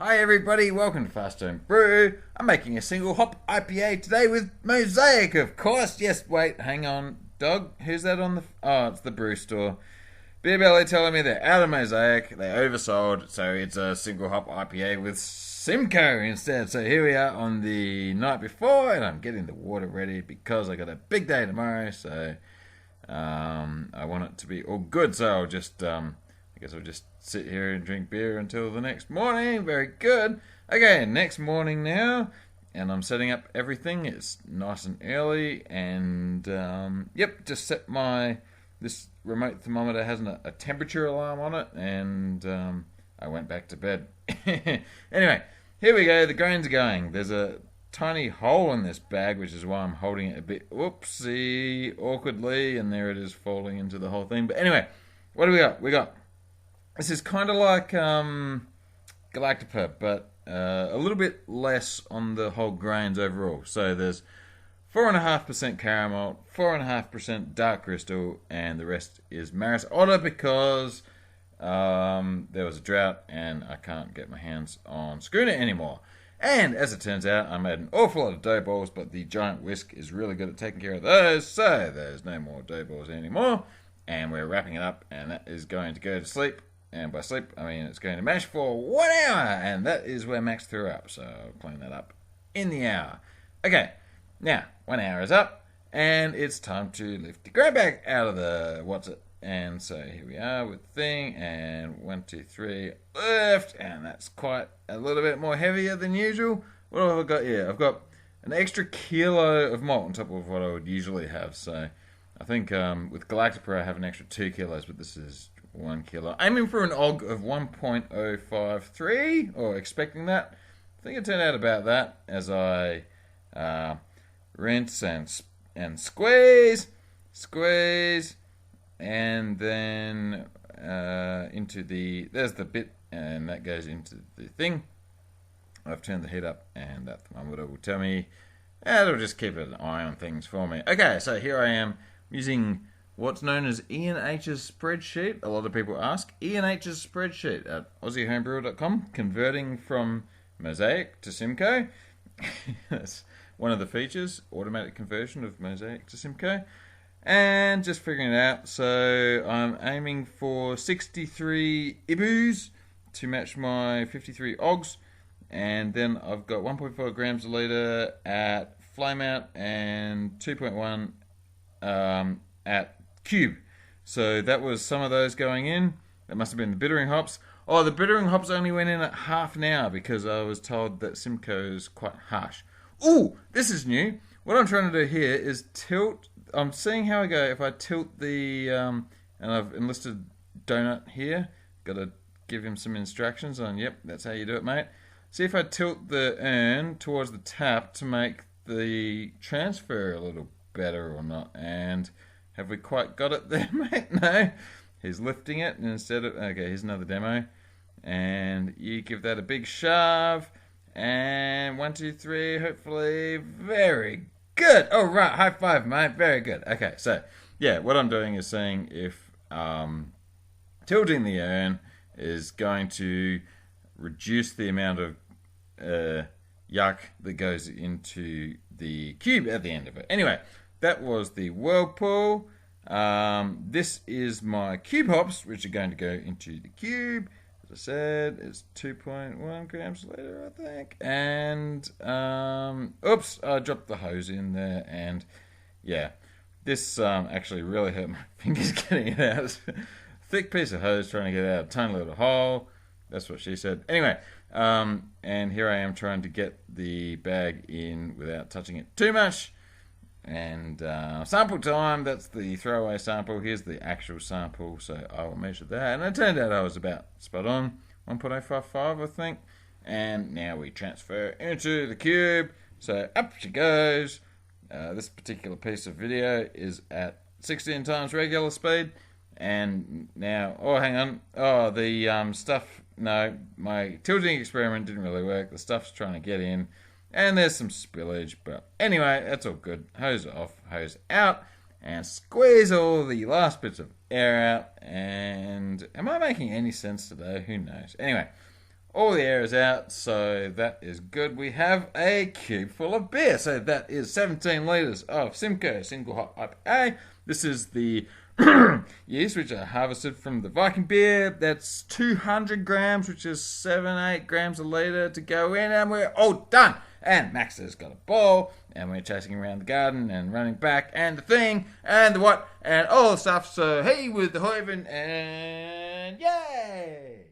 Hi everybody, welcome to Fast Home Brew. I'm making a single hop IPA today with Mosaic, of course. Yes, wait, hang on. Dog, who's that on the... Oh, it's the brew store. BIAB telling me they're out of Mosaic, they oversold, so it's a single hop IPA with Simcoe instead. So here we are on the night before, and I'm getting the water ready because I got a big day tomorrow, so I want it to be all good. So I'll just... I guess I'll just sit here and drink beer until the next morning. Very good. Okay, next morning now, and I'm setting up everything. It's nice and early, and yep, just set this remote thermometer has a temperature alarm on it, and I went back to bed. Anyway, here we go. The grains are going. There's a tiny hole in this bag, which is why I'm holding it a bit whoopsie awkwardly, and there it is falling into the whole thing. But anyway, what do we got? This is kind of like Galactipa, but a little bit less on the whole grains overall. So there's 4.5% Caramalt, 4.5% Dark Crystal, and the rest is Maris Otter because there was a drought and I can't get my hands on Schooner anymore. And as it turns out, I made an awful lot of dough balls, but the giant whisk is really good at taking care of those, so there's no more dough balls anymore. And we're wrapping it up, and that is going to go to sleep. And by sleep, I mean it's going to mash for 1 hour. And that is where Max threw up. So I'll clean that up in the hour. Okay, now 1 hour is up. And it's time to lift the grain bag out of the what's it. And so here we are with the thing. And 1, 2, 3, lift. And that's quite a little bit more heavier than usual. What have I got here? I've got an extra kilo of malt on top of what I would usually have. So I think with Galactipa I have an extra 2 kilos. But this is 1 kilo. Aiming for an OG of 1.053, or expecting that. I think it turned out about that as I rinse and squeeze, and then there's the bit, and that goes into the thing. I've turned the heat up, and that thermometer will tell me, it'll just keep an eye on things for me. Okay, so here I am using what's known as Ian H's spreadsheet. A lot of people ask. Ian H's spreadsheet at AussieHomebrewer.com, converting from Mosaic to Simcoe. That's one of the features, automatic conversion of Mosaic to Simcoe. And just figuring it out. So I'm aiming for 63 IBUs to match my 53 OGs. And then I've got 1.4 grams a litre at flame out and 2.1 at cube. So that was some of those going in. That must have been the bittering hops. Oh, the bittering hops only went in at half an hour because I was told that Simcoe is quite harsh. Ooh, this is new. What I'm trying to do here is tilt. I'm seeing how I go if I tilt the and I've enlisted Donut here. Got to give him some instructions on, yep, that's how you do it, mate. See if I tilt the urn towards the tap to make the transfer a little better or not. And have we quite got it there, mate? No. He's lifting it instead of... Okay, here's another demo. And you give that a big shove. And 1, 2, 3, hopefully. Very good. Oh, right. High five, mate. Very good. Okay, so, yeah, what I'm doing is seeing if tilting the urn is going to reduce the amount of yuck that goes into the cube at the end of it. Anyway, that was the whirlpool. This is my cube hops, which are going to go into the cube. As I said, it's 2.1 grams a litre, I think. And, oops, I dropped the hose in there. And, yeah, this actually really hurt my fingers getting it out. Thick piece of hose trying to get out a tiny little hole. That's what she said. Anyway, and here I am trying to get the bag in without touching it too much. And sample time, that's the throwaway sample. Here's the actual sample, so I will measure that. And it turned out I was about spot on, 1.055 I think. And now we transfer into the cube. So up she goes. This particular piece of video is at 16 times regular speed. And now, oh hang on, oh the stuff, no, my tilting experiment didn't really work. The stuff's trying to get in. And there's some spillage, but anyway, that's all good. Hose off, hose out, and squeeze all the last bits of air out. And am I making any sense today? Who knows? Anyway, All the air is out, so that is good. We have a cube full of beer. So that is 17 litres of Simcoe single hop IPA. This is the yeast which I harvested from the Viking beer. That's 200 grams, which is 7-8 grams a litre to go in, and we're all done. And Max has got a bowl, and we're chasing around the garden and running back, and the thing, and the what, and all the stuff. So hey, with the Hoiven, and yay!